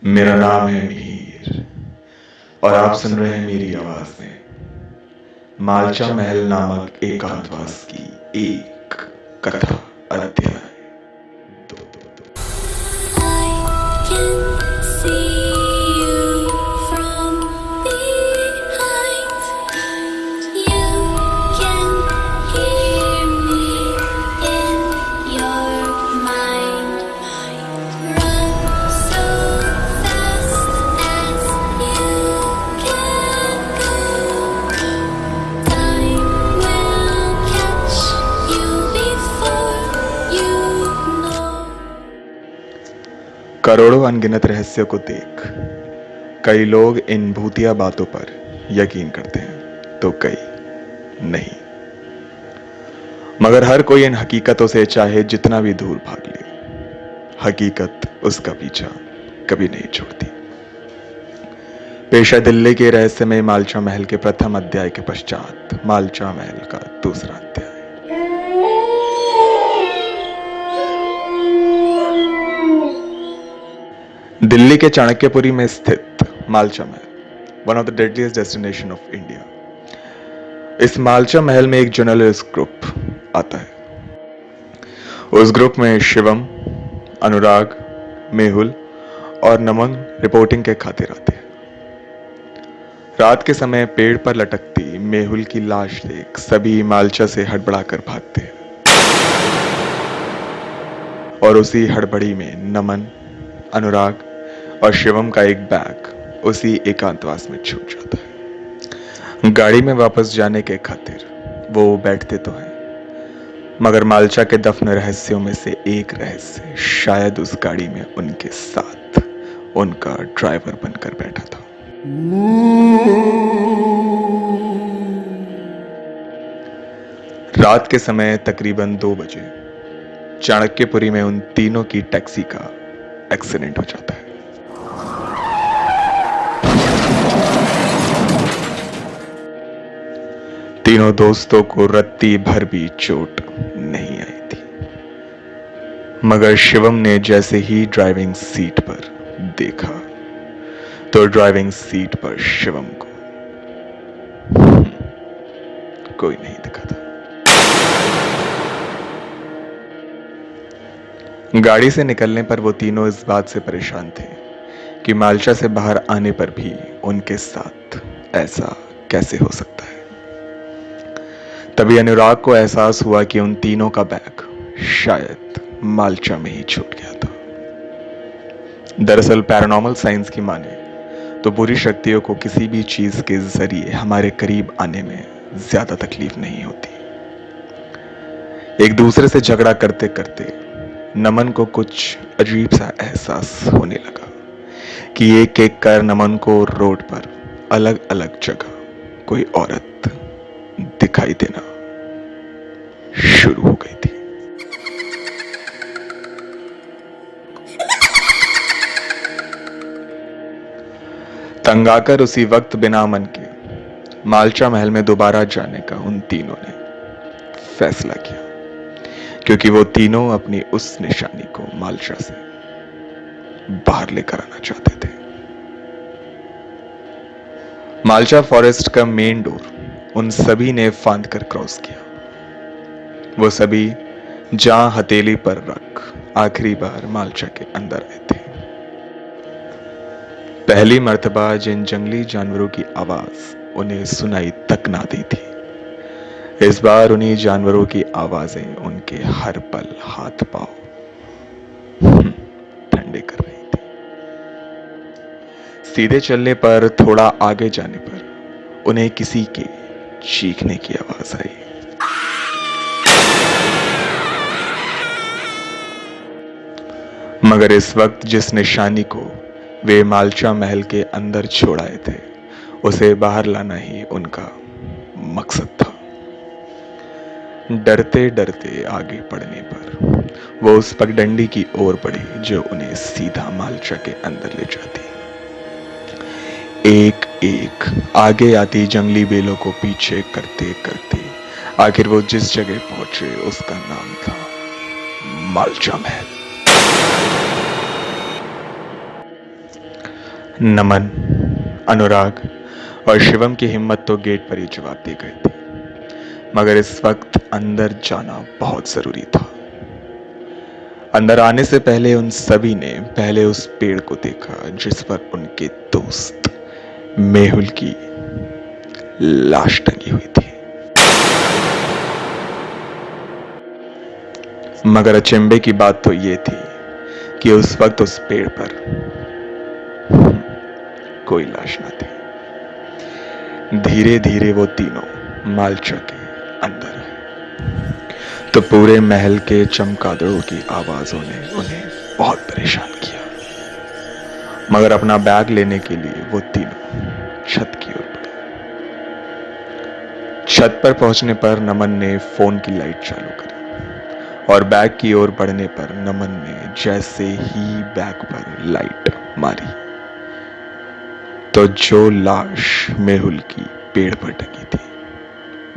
मेरा नाम है मिहिर और आप सुन रहे हैं मेरी आवाज में मालचा महल नामक एकांतवास की एक कथा अध्याय दो। I can see you from behind. You can hear me in your mind. Run so fast as you can go. Time will catch you before you know. करोड़ों अनगिनत रहस्यों को देख कई लोग इन भूतिया बातों पर यकीन करते हैं तो कई नहीं, मगर हर कोई इन हकीकतों से चाहे जितना भी दूर भाग ले, हकीकत उसका पीछा कभी नहीं छोड़ती। पेश है दिल्ली के रहस्यमय मालचा महल के प्रथम अध्याय के पश्चात मालचा महल का दूसरा अध्याय। दिल्ली के चाणक्यपुरी में स्थित मालचा महल, one of the deadliest destination of India. इस मालचा महल में एक जर्नलिस्ट ग्रुप आता है। उस ग्रुप में शिवम, अनुराग, मेहुल और नमन रिपोर्टिंग के खातिर आते हैं। रात के समय पेड़ पर लटकती मेहुल की लाश देख सभी मालचा से हड़बड़ाकर भागते हैं और उसी हड़बड़ी में नमन, अनुराग और शिवम का एक बैग उसी एकांतवास में छूट जाता है। गाड़ी में वापस जाने के खातिर वो बैठते तो हैं, मगर मालचा के दफन रहस्यों में से एक रहस्य शायद उस गाड़ी में उनके साथ उनका ड्राइवर बनकर बैठा था। रात के समय तकरीबन 2 बजे चाणक्यपुरी में उन तीनों की टैक्सी का एक्सीडेंट हो जाता है। तीनों दोस्तों को रत्ती भर भी चोट नहीं आई थी, मगर शिवम ने जैसे ही ड्राइविंग सीट पर देखा तो ड्राइविंग सीट पर शिवम को कोई नहीं दिखा था। गाड़ी से निकलने पर वो तीनों इस बात से परेशान थे कि मालचा से बाहर आने पर भी उनके साथ ऐसा कैसे हो सकता है। तभी अनुराग को एहसास हुआ कि उन तीनों का बैग शायद मालचा में ही छूट गया था। दरअसल पैरानॉर्मल साइंस की माने तो बुरी शक्तियों को किसी भी चीज के जरिए हमारे करीब आने में ज्यादा तकलीफ नहीं होती। एक दूसरे से झगड़ा करते करते नमन को कुछ अजीब सा एहसास होने लगा कि एक एक कर नमन को रोड पर अलग अलग जगह कोई औरत दिखाई देना शुरू हो गई थी। तंग आकर उसी वक्त बिना मन के मालचा महल में दोबारा जाने का उन तीनों ने फैसला किया, क्योंकि वो तीनों अपनी उस निशानी को मालचा से बाहर लेकर आना चाहते थे। मालचा फॉरेस्ट का मेन डोर उन सभी ने फांद कर क्रॉस किया। वो सभी जहां हथेली पर रख आखिरी बार मालचा के अंदर आए थे। पहली मर्तबा जिन जंगली जानवरों की आवाज उन्हें सुनाई तक ना दी थी, इस बार उन्हीं जानवरों की आवाजें उनके हर पल हाथ पांव ठंडे कर रही थी। सीधे चलने पर थोड़ा आगे जाने पर उन्हें किसी के चीखने की आवाज आई। मगर इस वक्त जिस निशानी को वे मालचा महल के अंदर छोड़ आए थे, उसे बाहर लाना ही उनका मकसद था। डरते डरते आगे बढ़ने पर वो उस पगडंडी की ओर बढ़े जो उन्हें सीधा मालचा के अंदर ले जाती। एक एक आगे आती जंगली बेलों को पीछे करते करते आखिर वो जिस जगह पहुंचे उसका नाम था मालचा महल। नमन, अनुराग और शिवम की हिम्मत तो गेट पर ही जवाब दे गई थी, मगर इस वक्त अंदर जाना बहुत जरूरी था। अंदर आने से पहले उन सभी ने पहले उस पेड़ को देखा जिस पर उनके दोस्त मेहुल की लाश टंगी हुई थी। मगर अचंभे की बात तो ये थी कि उस वक्त उस पेड़ पर कोई लाश न थी। धीरे धीरे वो तीनों मालचा के अंदर आए तो पूरे महल के चमगादड़ों की आवाजों ने उन्हें बहुत परेशान किया। मगर अपना बैग लेने के लिए वो तीनों छत की ओर बढ़े। छत पर पहुंचने पर नमन ने फोन की लाइट चालू करी और बैग की ओर बढ़ने पर नमन ने जैसे ही बैग पर लाइट मारी तो जो लाश मेहुल की पेड़ पर टंगी थी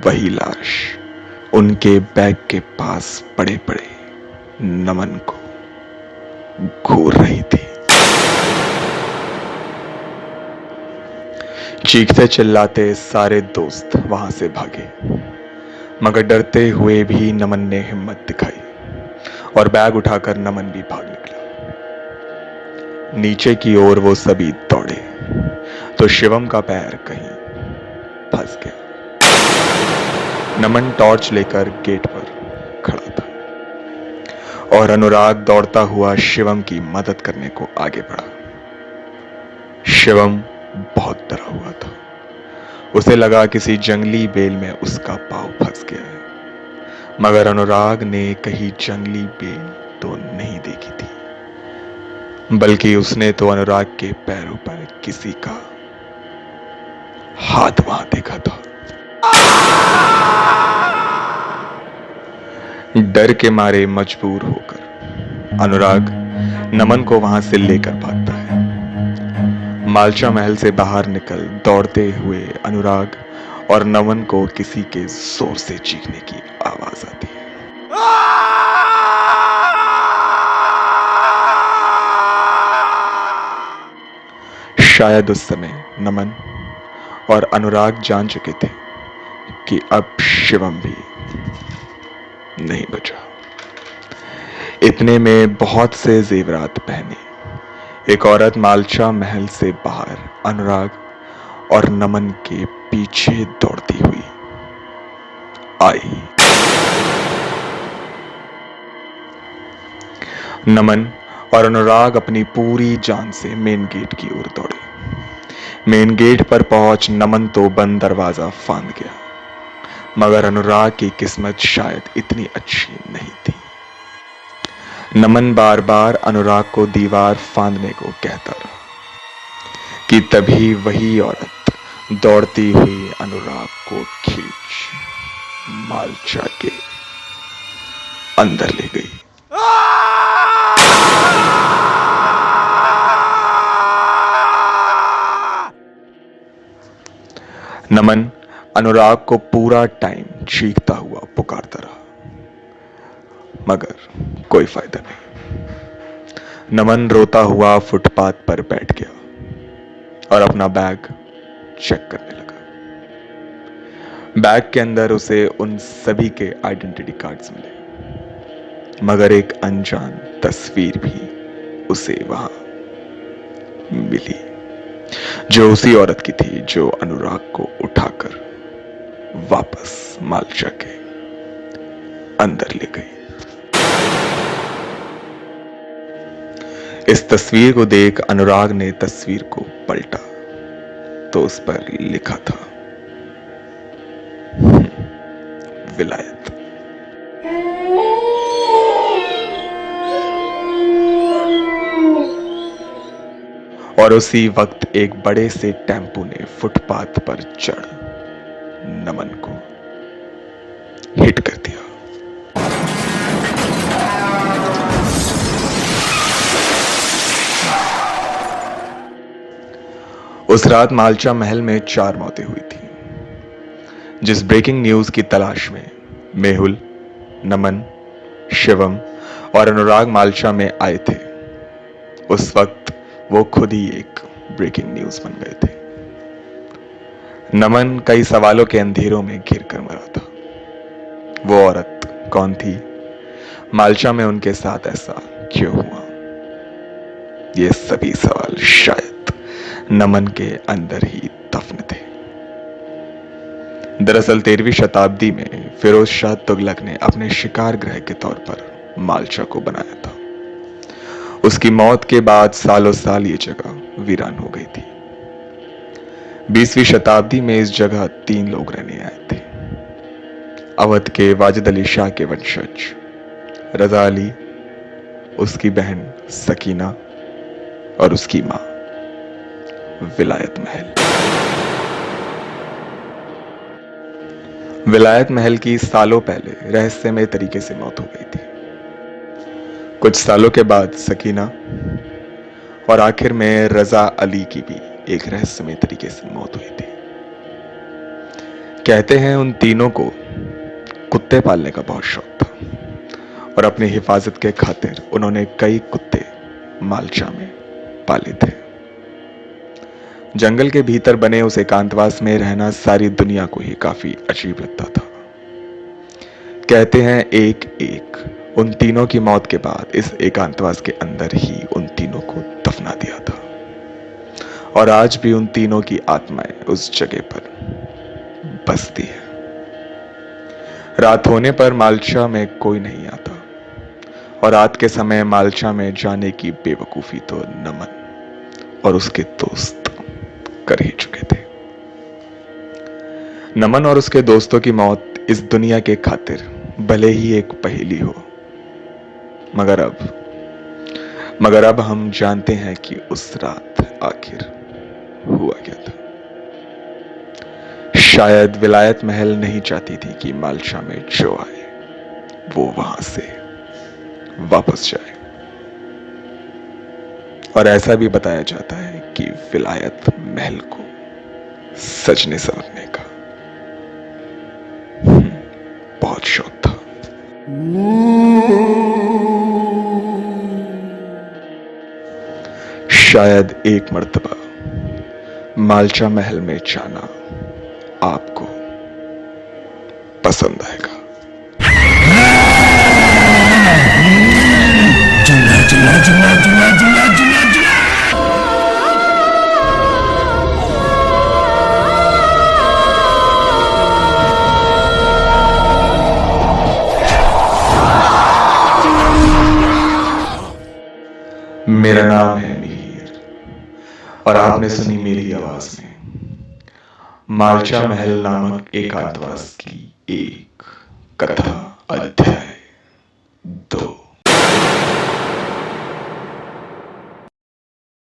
वही लाश उनके बैग के पास पड़े पड़े नमन को घूर रही थी। चीखते चिल्लाते सारे दोस्त वहां से भागे, मगर डरते हुए भी नमन ने हिम्मत दिखाई और बैग उठाकर नमन भी भाग निकला। नीचे की ओर वो सभी दौड़े तो शिवम का पैर कहीं फंस गया। नमन टॉर्च लेकर गेट पर खड़ा था और अनुराग दौड़ता हुआ शिवम की मदद करने को आगे बढ़ा। शिवम बहुत डरा हुआ था। उसे लगा किसी जंगली बेल में उसका पांव फंस गया है, मगर अनुराग ने कहीं जंगली बेल तो नहीं देखी थी, बल्कि उसने तो अनुराग के पैरों पर किसी का हाथ वहां देखा था। डर के मारे मजबूर होकर अनुराग नमन को वहां से लेकर भागता है। मालचा महल से बाहर निकल दौड़ते हुए अनुराग और नमन को किसी के जोर से चीखने की आवाज आती है। शायद उस समय नमन और अनुराग जान चुके थे कि अब शिवम भी नहीं बचा। इतने में बहुत से जेवरात पहने एक औरत मालचा महल से बाहर अनुराग और नमन के पीछे दौड़ती हुई आई। नमन और अनुराग अपनी पूरी जान से मेन गेट की ओर दौड़े। मेन गेट पर पहुंच नमन तो बंद दरवाजा फांद गया, मगर अनुराग की किस्मत शायद इतनी अच्छी नहीं थी। नमन बार बार अनुराग को दीवार फांदने को कहता रहा कि तभी वही औरत दौड़ती हुई अनुराग को खींच मालचा के अंदर ले गई। नमन अनुराग को पूरा टाइम चीखता हुआ पुकारता रहा, मगर कोई फायदा नहीं। नमन रोता हुआ फुटपाथ पर बैठ गया और अपना बैग चेक करने लगा। बैग के अंदर उसे उन सभी के आइडेंटिटी कार्ड्स मिले, मगर एक अनजान तस्वीर भी उसे वहां मिली, जो उसी औरत की थी जो अनुराग को उठाकर वापस मालचा के अंदर ले गई। इस तस्वीर को देख अनुराग ने तस्वीर को पलटा तो उस पर लिखा था विलायत। और उसी वक्त एक बड़े से टेम्पो ने फुटपाथ पर चढ़ नमन को हिट कर दिया। उस रात मालचा महल में 4 मौतें हुई थी। जिस ब्रेकिंग न्यूज की तलाश में मेहुल, नमन, शिवम और अनुराग मालचा में आए थे, उस वक्त वो खुद ही एक ब्रेकिंग न्यूज बन गए थे। नमन कई सवालों के अंधेरों में घिर कर मरा था। वो औरत कौन थी? माल्चा में उनके साथ ऐसा क्यों हुआ? ये सभी सवाल शायद नमन के अंदर ही दफन थे। दरअसल 13वीं शताब्दी में फिरोज शाह तुगलक ने अपने शिकार ग्रह के तौर पर माल्चा को बनाया था। उसकी मौत के बाद सालों साल ये जगह वीरान हो गई थी। 20वीं शताब्दी में इस जगह 3 लोग रहने आए थे। अवध के वाजिद अली शाह के वंशज रजा अली, उसकी बहन सकीना और उसकी मां विलायत महल। विलायत महल की सालों पहले रहस्यमय तरीके से मौत हो गई थी। कुछ सालों के बाद सकीना और आखिर में रजा अली की भी एक रहस्यमय तरीके से मौत हुई थी। कहते हैं उन तीनों को कुत्ते पालने का बहुत शौक था और अपनी हिफाजत के खातिर उन्होंने कई कुत्ते माल्चा में पाले थे। जंगल के भीतर बने उस एकांतवास में रहना सारी दुनिया को ही काफी अजीब लगता था। कहते हैं एक एक उन तीनों की मौत के बाद इस एकांतवास के अंदर ही उन तीनों को दफना दिया था और आज भी उन तीनों की आत्माएं उस जगह पर बसती है। रात होने पर माल्चा में कोई नहीं आता और रात के समय माल्चा में जाने की बेवकूफी तो नमन और उसके दोस्त कर ही चुके थे। नमन और उसके दोस्तों की मौत इस दुनिया के खातिर भले ही एक पहेली हो, मगर अब हम जानते हैं कि उस रात आखिर हुआ क्या था। शायद विलायत महल नहीं चाहती थी कि माल्चा में जो आए वो वहां से वापस जाए। और ऐसा भी बताया जाता है कि विलायत महल को सजने संवरने का बहुत शौक था। शायद एक मर्तबा माल्चा महल में जाना आपको पसंद आएगा। मेरा नाम है मीर और आपने सुनी मेरी आवाज में माल्चा महल नामक एकांतवास की एक कथा।